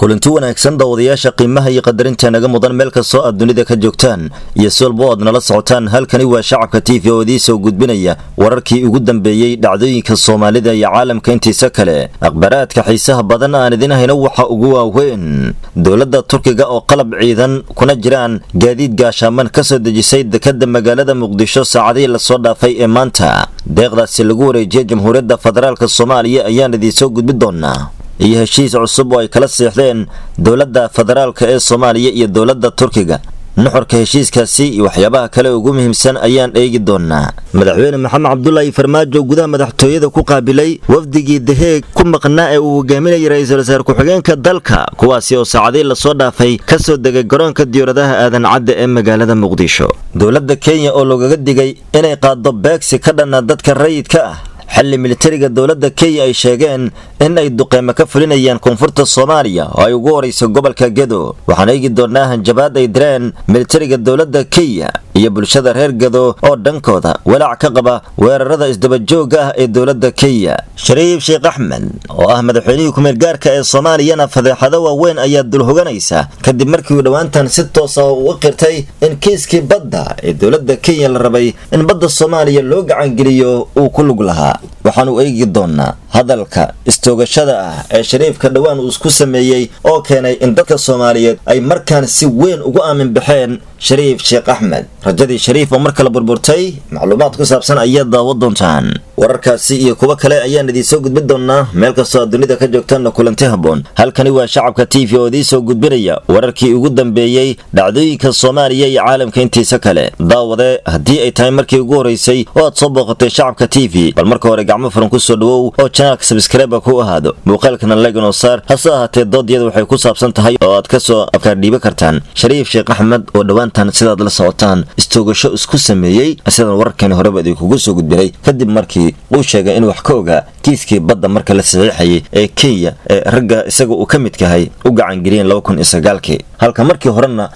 kulanti wanaagsan daawadayaasha qiimaha iyo qadarinta naga mudan meel kastoo aad dunida ka joogtaan iyo solbo aad nala socotaan. halkani waa Shacabka TV oo idin soo gudbinaya wararkii ugu dambeeyay dhacdooyinka Soomaalida iyo caalamka intiisa kale. akhbaraadka xiisaha badan aan idin hayno waxa ugu waaweyn dawladda Turkiga oo qalab ciidan kuna jiraan gaadiid gaashaaman ka soo dejisay dekedda magaalada Muqdisho saacadii la soo dhaafay ee maanta. deeqdaasi lagu wareejiyay Jamhuuriyadda Federaalka Soomaaliya ayaan idin soo gudbin doonaa. iyo heshiis cusub oo ay kala seexdeen dawladda federaalka ee Soomaaliya iyo dawladda Turkiga. nuxurka heshiiskaasi iyo waxyaabaha kale ugu muhiimsan ayaan eegi doonaa. madaxweyne maxamed cabdullaahi farmaajo gudaha madaxtooyada ku qaabilay wafdigii daheeg ku maqnaa ee uu hogaaminayay ra'iisul wasaare ku-xigeenka dalka, kuwaasi oo saacadii la soo dhaafay ka soo degay garoonka diyaaradaha aadan cadde ee magaalada Muqdisho. dawladda Kenya oo loogaga digay inay qaado beegsi ka dhanna dadka rayidka ah xilli militariga dawladda Kenya ay sheegeen in ay duqeymo ka fulinayaan koonfurta Soomaaliya oo ay ugu horeyso gobolka Gedo. waxaan eegi doonaa hanjabaad ay direen militariga dawladda Kenya iyo bulshada reer Gedo oo dhankooda walaac ka qaba weerarada isdaba joogga ah ee dawladda Kenya. Shariif Sheekh Axmed oo ah madaxweynihii ku meel gaarka ee Soomaaliyana fadeexado waaweyn ayaa dul hoganaysa kadib markii uu dhawaantan si toos ah u qirtay in kiiskii badda ee dawladda Kenya la rabay in badda Soomaaliya loo gacan geliyo uu ku lug lahaa. waxaanu eegi doonaa hadalka istoogashada ah ee Shariifka dhawaan uu isku sameeyay oo keenay in dadka Soomaaliyeed ay markaan si weyn ugu aamin baxeen Shariif Sheekh Axmed. rajadii Shariif oo markale burburtay macluumaad ku saabsan ayaa daawo doontaan. wararkaasi iyo kuwa kale ayaan idin soo gudbin doonaa meel kastoo dunida ka joogtaan kulanti haboon. halkani waa Shacabka TV oo idin soo gudbinaya wararkii ugu dambeeyay dhacdooyinka Soomaaliya iyo caalamka intiisa kale. daawade haddii ay tahay markii ugu horeysay oo aad soo booqatay Shacabka TV, bal marka hore gacmo furan ku soo dhawow oo channelka subscribe ku ahaado, muuqaalkana like noo saar. hase ahaatee doodiyada waxay ku saabsan tahay oo aad ka soo afkaar dhiiba kartaan Shariif Sheekh Axmed oo dhawaantan sidaad la socotaan istoogasho isku sameeyay sidaan wararkani horeba idinkugu soo gudbinay kadib markii uu sheegay in wax ka ogaa kiiskii badda marka la saxiixayay ee Kenya ee ragga isaga uu ka mid yahay u gacan geliyeen 2009 halka markii horena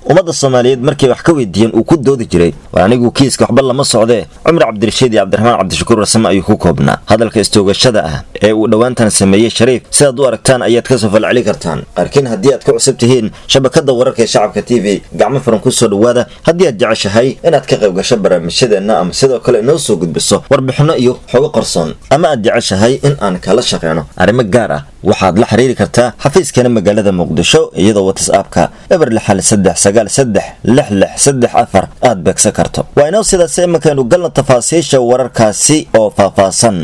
ummadda Soomaaliyeed markii wax ka weydiiyeen uu ku doodi jiray waa anigu kiiska waxba lama socdee Cumar Cabdirashiid iyo Cabdiraxmaan Cabdishakuur Rasmi ayuu ku koobnaa. hadalka istoogashada ah ee uu dhawaantan sameeyay Shariif sidaad u aragtaan ayaad ka soo falceli kartaan. arkin haddii aad ku cusub tihiin shabakada wararka ee Shacabka TV, gacmo furan ku soo dhawaada. haddii aad jeceshahay inaad ka qayb gasho barnaamijyadeena ama sidoo kale inoo soo gudbiso warbixino iyo xogo qarsoon, ama aad jeceshahay in aan kala shaqeyno arrimo gaar ah, waxaad la xiriiri kartaa xafiiskana magaalada Muqdisho iyadoo WhatsApp-ka #3393664 aad beegsan karto. waa inoo sidaas iminkaanu galno tafaasiisha wararkaasi oo faahfaahsan.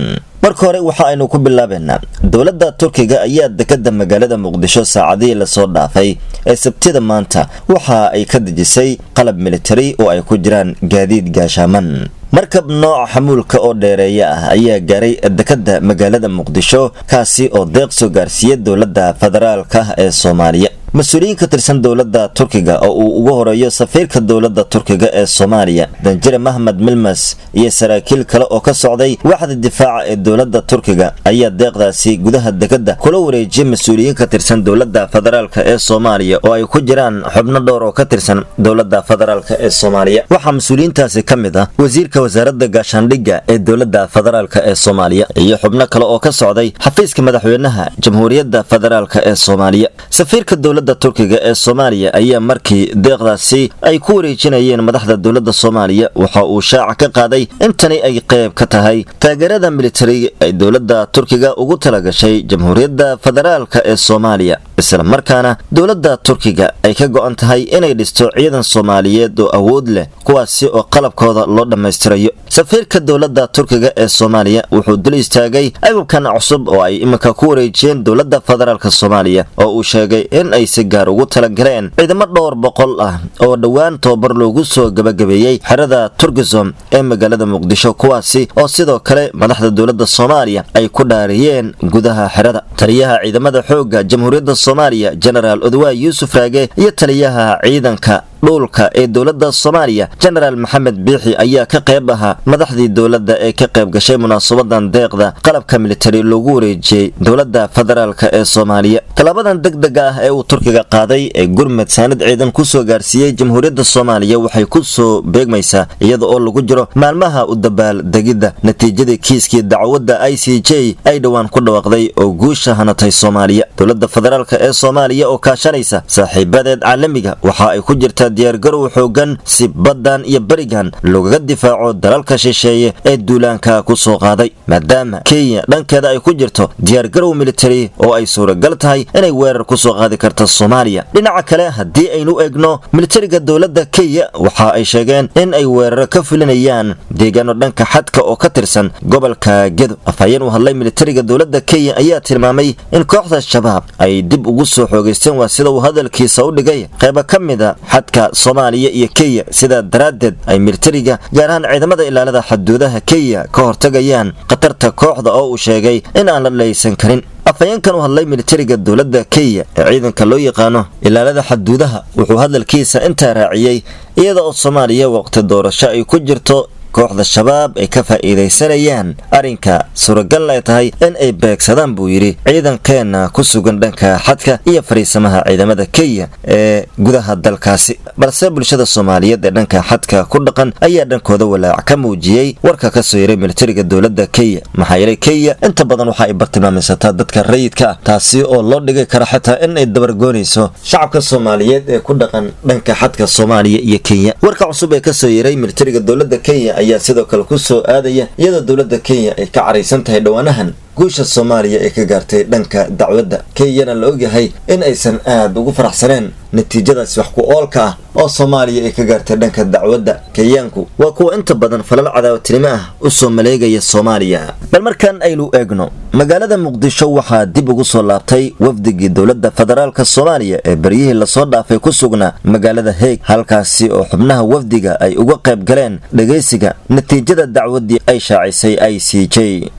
marka hore waxa aynu ku bilaabeynaa dawladda Turkiga ayaa dekedda magaalada Muqdisho saacadii la soo dhaafay ee Sabtida maanta waxa ay ka dejisay qalab military oo ay ku jiraan gaadiid gaashaaman. markab nooca xamuulka oo dheereeya ah ayaa gaaray dekedda magaalada Muqdisho kaasi oo deeq soo gaarsiiyay dawladda federaalka ee Soomaaliya. mas-uuliyiin ka tirsan dawladda Turkiga oo uu ugu horeeyo safiirka dawladda Turkiga ee Soomaaliya Danjire Mahmed Milmas iyo saraakiil kale oo ka socday waaxda difaaca ee dawladda Turkiga ayaa deeqdaasi gudaha dekedda kula wareejiyay mas-uuliyiin ka tirsan dawladda federaalka ee Soomaaliya oo ay ku jiraan xubno dhowr oo ka tirsan dawladda federaalka ee Soomaaliya. waxaa mas-uuliyiintaasi ka mid ah wasiirka wasaaradda gaashaandhigga ee dawladda federaalka ee Soomaaliya iyo xubno kale oo ka socday xafiiska madaxweynaha Jamhuuriyadda Federaalka ee Soomaaliya. safiirka dawladda Turkiga ee Soomaaliya ayaa markii deeqdaasi ay ku wareejinayeen madaxda dawladda Soomaaliya waxa uu shaaca ka qaaday in tani ay qayb ka tahay taageerada militariga ay dawladda Turkiga ugu talagashay Jamhuuriyadda Federaalka ee Soomaaliya, isla markaana dawladda Turkiga ay ka go'an tahay inay dhisto ciidan Soomaaliyeed oo awood leh kuwaasi oo qalabkooda loo dhammaystirayo. safiirka dawladda Turkiga ee Soomaaliya wuxuu dul istaagay agabkan cusub oo ay iminka ku wareejiyeen dawladda federaalka Soomaaliya oo uu sheegay in ay si gaar ugu talagaleen ciidamo dhowr boqol ah oo dhawaan tababar loogu soo gabagabeeyay xerada Turkizom ee magaalada Muqdisho, kuwaasi oo sidoo kale madaxda dawladda Soomaaliya ay ku dhaariyeen gudaha xerada. taliyaha ciidamada xoogga Jamhuuriyadda Soomaaliya General Odwaa Yuusuf Raage iyo taliyaha ciidanka dhulka ee dowladda Soomaaliya General Maxamed Biixi ayaa ka qayb ahaa madaxdii dowladda ee ka qayb gashay munaasabadan deeqda qalabka military loogu wareejiyay dowladda federaalka ee Soomaaliya. Talaabadan degdega ah ee uu Turkiga qaaday ee gurmad saanad ciidan ku soo gaarsiiyay Jamhuuriyadda Soomaaliya waxay ku soo beegmaysaa iyada oo lagu jiro maalmaha u dabaal degida natiijada kiiskii dacwadda ICJ ay dhawaan ku dhawaaqday oo guusha hanatay Soomaaliya. Dowladda federaalka ee Soomaaliya oo kaashanaysa saaxiibadeed caalamiga waxa ay ku jirtaa diyaargarow xoogan si badan iyo barigan looga difaaco dalalka shisheeye ee duulaanka ku soo qaaday, maadaama Kenya dhankeeda ay ku jirto diyaargarow military oo ay suuragal tahay inay weerar ku soo qaadi karto Soomaaliya. Dhinaca kale haddii aynu eegno militariga dowladda Kenya waxa ay sheegeen in ay weerar ka fulinayaan deegaano dhanka xadka oo ka tirsan gobolka Gedo. Afhayeen u hadlay militariga dowladda Kenya ayaa tilmaamay in kooxda shabaab ay dib ugu soo xoogeysteen waa sida uu hadalkiisa u dhigay qayb ka mid ah xadka Soomaaliya iyo Kenya, sida daraadeed ay militariga gaar ahaan ciidamada ilaalada xuduudaha Kenya ka hortagayaan khatarta kooxda oo uu sheegay in aan la leysan karin. afhayeenkan u hadlay militariga dowladda Kenya ee ciidanka loo yaqaano ilaalada xuduudaha wuxuu hadalkiisa inta raaciyay iyada oo Soomaaliya waqti doorasho ay ku jirto kooxda shabaab ay ka faa'iideysanayaan arinka suuragal ay tahay in ay beegsadaan buu yiri ciidankeena ku sugan dhanka xadka iyo fariisamaha ciidamada Kenya ee gudaha dalkaasi. balse bulshada Soomaaliyeed ee dhanka xadka ku dhaqan ayaa dhankooda walaac ka muujiyay warka ka soo yeeray militariga dowladda Kenya. maxaa yeelay Kenya inta badan waxa ay bartilmaameedsataa dadka rayidka ah, taasi oo loo dhigay kara xitaa in ay dabargoonayso shacabka Soomaaliyeed ee ku dhaqan dhanka xadka Soomaaliya iyo Kenya. warka cusub ee ka soo yeeray militariga dowladda Kenya ayaa sidoo kale ku soo aadaya iyadoo dowladda Kenya ay ka careysan tahay dhawaanahan guusha Soomaaliya ee ka gaartay dhanka dacwadda. Kenyana la ogyahay in aysan aad ugu faraxsaneen natiijadaas wax ku oolka ah oo Soomaaliya ay ka gaartay dhanka dacwadda. Kenyaanku waa kuwa inta badan falal cadaawadnimo ah u soo maleegaya Soomaaliya. bal markan aynu eegno magaalada Muqdisho waxaa dib ugu soo laabtay wafdigii dowladda federaalka Soomaaliya ee bariyihii la soo dhaafay ku sugnaa magaalada Hague, halkaasi oo xubnaha wafdiga ay uga qayb galeen dhageysiga natiijada dacwaddii ay shaacisay ICJ.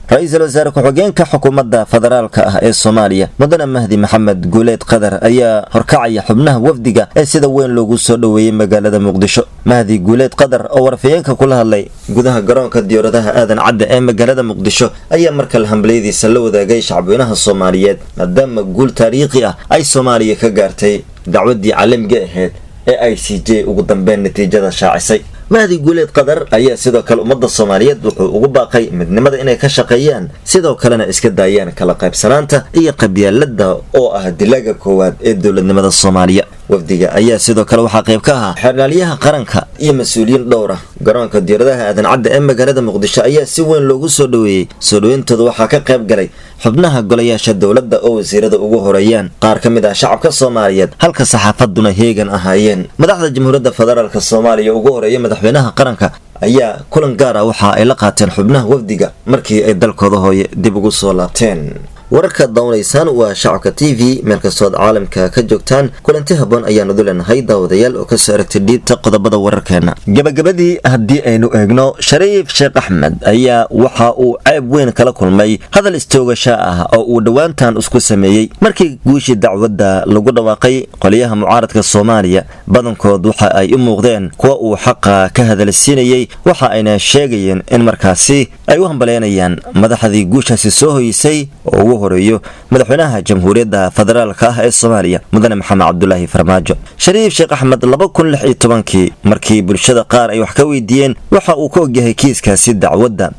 ra'iisul wasaare ku-xigeenka xukuumadda federaalka ah ee Soomaaliya Mudane Mahdi Maxamed Guuleed Qadar ayaa horkacaya xubnaha wafdiga ee sida weyn loogu soo dhaweeyay magaalada Muqdisho. Mahdi Guuleed Qadar oo warfayeenka kula hadlay gudaha garoonka diyaaradaha aadan cadde ee magaalada Muqdisho ayaa markale hambaliyadiisa la wadaagay shacabweynaha Soomaaliyeed maadaama guul taariikhi ah ay Soomaaliya ka gaartay dacwaddii caalamiga ahayd ee ICJ ugu dambeyn natiijada shaacisay. Mahdi Guuleed Qadar ayaa sidoo kale ummadda Soomaaliyeed wuxuu ugu baaqay midnimada inay ka shaqeeyaan sidoo kalena iska daayaan kala qaybsanaanta iyo qabyaaladda oo ah dilaaga koowaad ee dowladnimada Soomaaliya. wafdiga ayaa sidoo kale waxaa qayb ka ahaa xeerlaaliyaha qaranka iyo mas'uuliyiin dhowr ah. garoonka diyaaradaha aadan cadde ee magaalada Muqdisho ayaa si weyn loogu soo dhaweeyay. soo dhaweyntooda waxaa ka qayb galay xubnaha golayaasha dowladda oo wasiirada ugu horeeyaan qaar ka mid ah shacabka Soomaaliyeed, halka saxaafaduna heegan ahaayeen. madaxda Jamhuuriyadda Federaalka Soomaaliya ugu horeeyay madaxweynaha qaranka ayaa kulan gaar ah waxa ay la qaateen xubnaha wafdiga markii ay dalkooda hooye dib ugu soo laabteen. wararka daawaneysaan waa Shacabka TV meel kastoo caalamka ka joogtaan. kulanti haboon ayaanu dulenahay daawadayaal oo ka soo aragtay dhiibta qodobada wararkeena. gabagabadii haddii aynu eegno Shariif Sheekh Axmed ayaa waxa uu ceeb weyn kala kulmay hadal istoogasho ah oo uu dhawaantan isku sameeyay markii guushii dacwadda lagu dhawaaqay. qoliyaha mucaaradka Soomaaliya badankood waxa ay u muuqdeen kuwa uu xaqa ka hadalsiinayay, waxa ayna sheegayeen in markaasi ay u hambaleenayaan madaxdii guushaasi soo hoysay oo horeeyo madaxweynaha Jamhuuriyadda Federaalka ah ee Soomaaliya Mudane Maxamed Cabdullaahi Farmaajo. Shariif Sheekh Axmed 2016 markii bulshada qaar ay wax ka weydiiyeen waxa uu ka ogyahay kiiskaasi dacwadda.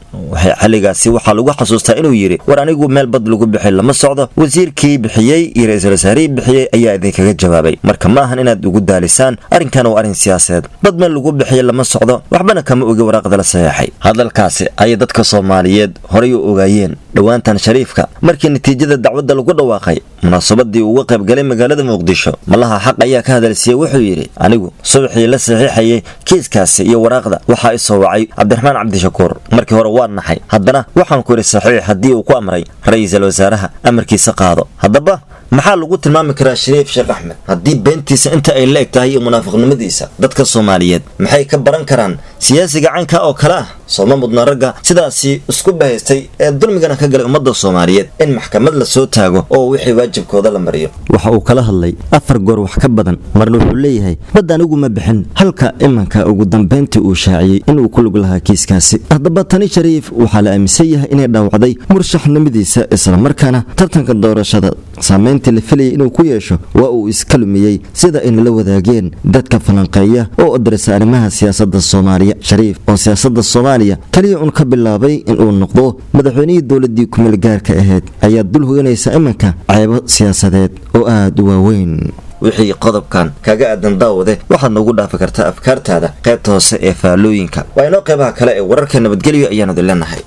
xilligaasi waxa lagu xasuustaa inuu yiri war anigu meel bad lagu bixin lama socdo, wasiirkii bixiyay iyo ra'iisul wasaarihii bixiyay ayaa idinkaga jawaabay. marka ma ahan inaad ugu daalisaan arrinkan oo arrin siyaasadeed. bad meel lagu bixiyay lama socdo, waxbana kama ogi waraaqda la saxeexay. hadalkaasi ay dadka Soomaaliyeed horay u ogaayeen. dhawaantan Shariifka markii natiijada dacwadda lagu dhawaaqay munaasabadii uga qayb galay magaalada Muqdisho malaha xaq ayaa ka hadalsiiyay. wuxuu yiri anigu subaxii la saxiixayay kiiskaasi iyo waraaqda waxa ay soo wacay Cabdiraxmaan Cabdishakuur. markii hore waan naxay, haddana waxaan ku yiri saxiix haddii uu ku amray ra'iisul wasaaraha amarkiisa qaado. haddaba maxaa lagu tilmaami karaa Shariif Sheekh Axmed haddii beentiisa inta ay la eg tahay iyo munaafiqnimadiisa dadka Soomaaliyeed maxay ka baran karaan siyaasiga caanka oo kale ah sooma mudna ragga sidaasi isku bahaystay ee dulmigana ka galay ummadda Soomaaliyeed in maxkamad la soo taago oo wixii waajibkooda la mariyo waxa uu kala hadlay 4 goor wax ka badan marna wuxuu leeyahay bad anigu ma bixin halka imanka ugu dambeyntii uu shaaciyay inuu ku lug lahaa kiiskaasi haddaba tani Shariif waxa la aaminsan yahay inay dhaawacday murshaxnimadiisa isla markaana tartanka doorashada saameynta la filayay inuu ku yeesho waa uu iska lumiyay sida ay la wadaageen dadka falanqeeya oo adrasa arrimaha siyaasadda Soomaaliya Shariif oo siyaasadda Soomaaliya kaliya uu ka bilaabay inuu noqdo madaxweynihii dawladda kumeel gaarka ahayd ayaa dul hoganaysa imanka caybo siyaasadeed oo aad u waaweyn wixii qodobkan kaga aadan daawade waxaad nagu dhaafi kartaa afkaartaada qaybta hoose ee faalooyinka waa inoo qaybaha kale ee wararka nabadgelyo ayaanu dilanahay